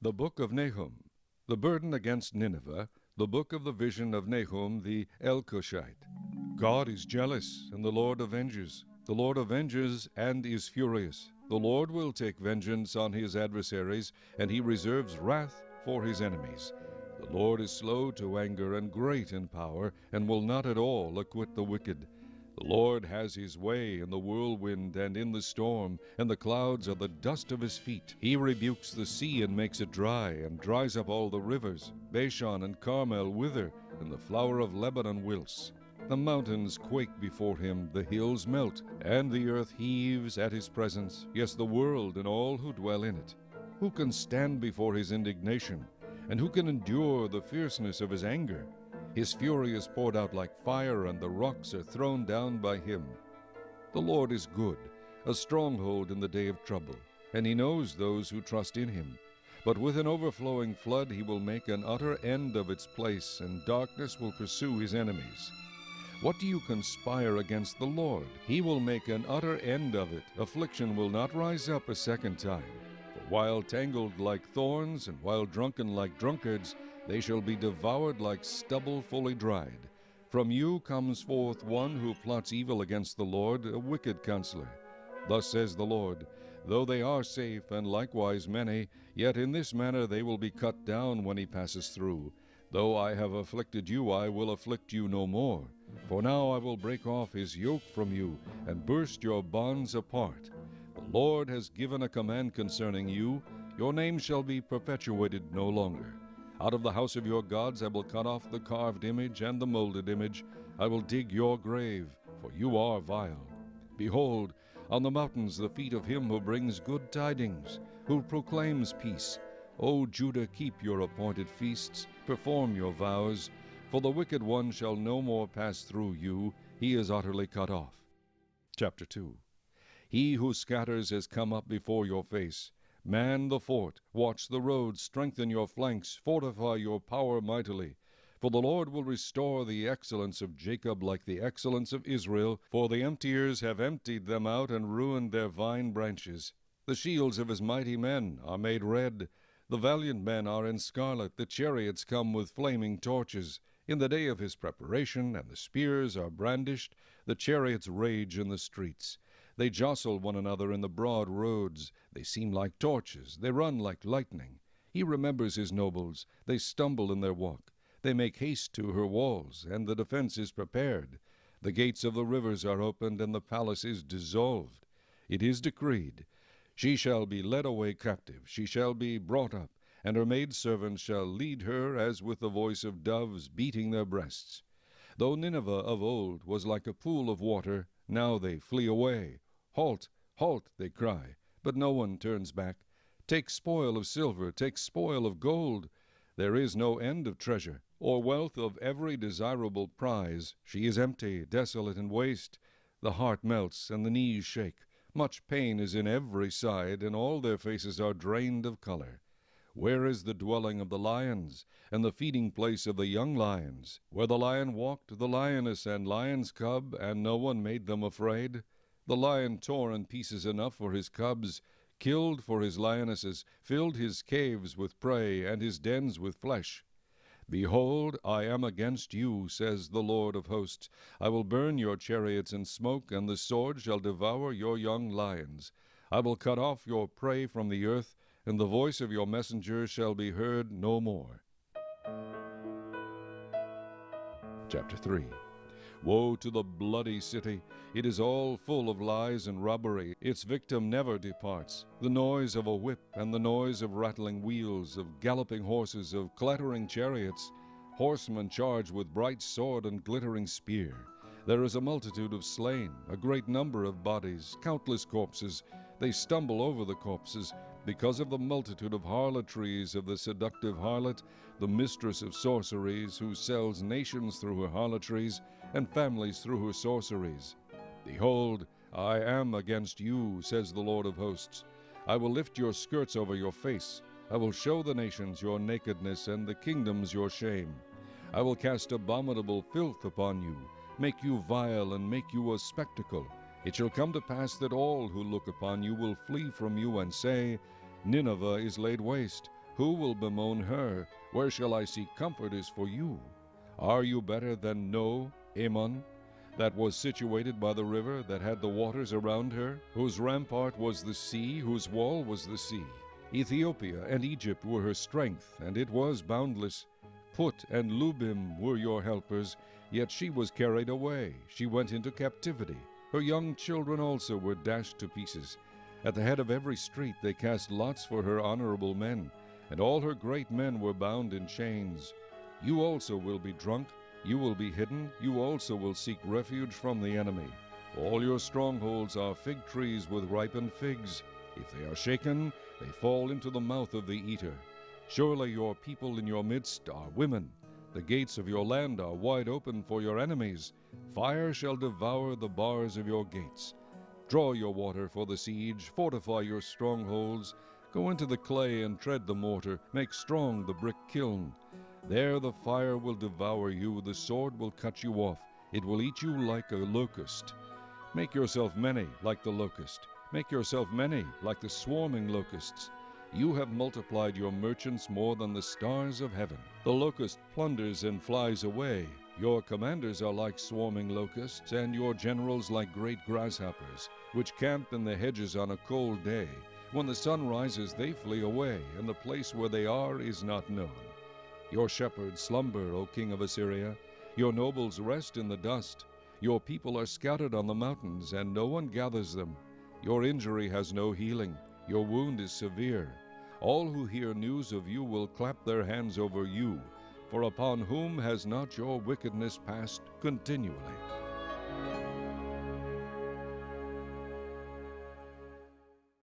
The Book of Nahum. The burden against Nineveh. The book of the vision of Nahum the Elkoshite. God is jealous, and the Lord avenges. The Lord avenges and is furious. The Lord will take vengeance on his adversaries, and he reserves wrath for his enemies. The Lord is slow to anger and great in power, and will not at all acquit the wicked. The Lord has his way in the whirlwind and in the storm, and the clouds are the dust of his feet. He rebukes the sea and makes it dry, and dries up all the rivers. Bashan and Carmel wither, and the flower of Lebanon wilts. The mountains quake before him, the hills melt, and the earth heaves at his presence, yes, the world and all who dwell in it. Who can stand before his indignation, and who can endure the fierceness of his anger? His fury is poured out like fire, and the rocks are thrown down by him. The Lord is good, a stronghold in the day of trouble, and he knows those who trust in him. But with an overflowing flood he will make an utter end of its place, and darkness will pursue his enemies. What do you conspire against the Lord? He will make an utter end of it. Affliction will not rise up a second time. For while tangled like thorns, and while drunken like drunkards, they shall be devoured like stubble fully dried. From you comes forth one who plots evil against the Lord, a wicked counselor. Thus says the Lord, though they are safe, and likewise many, yet in this manner they will be cut down when he passes through. Though I have afflicted you, I will afflict you no more. For now I will break off his yoke from you, and burst your bonds apart. The Lord has given a command concerning you. Your name shall be perpetuated no longer. Out of the house of your gods I will cut off the carved image and the molded image. I will dig your grave, for you are vile. Behold, on the mountains the feet of him who brings good tidings, who proclaims peace. O Judah, keep your appointed feasts, perform your vows, for the wicked one shall no more pass through you. He is utterly cut off. Chapter 2. He who scatters has come up before your face. Man the fort, watch the roads, strengthen your flanks, fortify your power mightily. For the Lord will restore the excellence of Jacob like the excellence of Israel, for the emptiers have emptied them out and ruined their vine branches. The shields of his mighty men are made red. The valiant men are in scarlet, the chariots come with flaming torches. In the day of his preparation, and the spears are brandished, the chariots rage in the streets. They jostle one another in the broad roads. They seem like torches, they run like lightning. He remembers his nobles, they stumble in their walk. They make haste to her walls, and the defense is prepared. The gates of the rivers are opened, and the palace is dissolved. It is decreed, she shall be led away captive, she shall be brought up, and her maidservants shall lead her as with the voice of doves beating their breasts. Though Nineveh of old was like a pool of water, now they flee away. Halt, halt, they cry, but no one turns back. Take spoil of silver, take spoil of gold. There is no end of treasure, or wealth of every desirable prize. She is empty, desolate, and waste. The heart melts, and the knees shake. Much pain is in every side, and all their faces are drained of color. Where is the dwelling of the lions, and the feeding place of the young lions? Where the lion walked, the lioness and lion's cub, and no one made them afraid? The lion tore in pieces enough for his cubs, killed for his lionesses, filled his caves with prey, and his dens with flesh. Behold, I am against you, says the Lord of hosts. I will burn your chariots in smoke, and the sword shall devour your young lions. I will cut off your prey from the earth, and the voice of your messenger shall be heard no more. Chapter 3. Woe to the bloody city! It is all full of lies and robbery. Its victim never departs. The noise of a whip and the noise of rattling wheels, of galloping horses, of clattering chariots. Horsemen charge with bright sword and glittering spear. There is a multitude of slain, a great number of bodies, countless corpses. They stumble over the corpses, because of the multitude of harlotries of the seductive harlot, the mistress of sorceries, who sells nations through her harlotries, and families through her sorceries. Behold, I am against you, says the Lord of hosts. I will lift your skirts over your face. I will show the nations your nakedness, and the kingdoms your shame. I will cast abominable filth upon you, make you vile, and make you a spectacle. It shall come to pass that all who look upon you will flee from you and say, Nineveh is laid waste, Who will bemoan her? Where shall I seek comfort is for you. Are you better than Ammon, that was situated by the river, that had the waters around her, whose rampart was the sea, whose wall was the sea? Ethiopia and Egypt were her strength, and it was boundless. Put and Lubim were your helpers, yet she was carried away. She went into captivity. Her young children also were dashed to pieces. At the head of every street they cast lots for her honorable men, and all her great men were bound in chains. You also will be drunk, you will be hidden, you also will seek refuge from the enemy. All your strongholds are fig trees with ripened figs. If they are shaken, they fall into the mouth of the eater. Surely your people in your midst are women. The gates of your land are wide open for your enemies. Fire shall devour the bars of your gates. Draw your water for the siege, fortify your strongholds. Go into the clay and tread the mortar, make strong the brick kiln. There the fire will devour you, the sword will cut you off, it will eat you like a locust. Make yourself many like the locust, make yourself many like the swarming locusts. You have multiplied your merchants more than the stars of heaven. The locust plunders and flies away. Your commanders are like swarming locusts, and your generals like great grasshoppers, which camp in the hedges on a cold day. When the sun rises, they flee away, and the place where they are is not known. Your shepherds slumber, O king of Assyria. Your nobles rest in the dust. Your people are scattered on the mountains, and no one gathers them. Your injury has no healing. Your wound is severe. All who hear news of you will clap their hands over you, for upon whom has not your wickedness passed continually?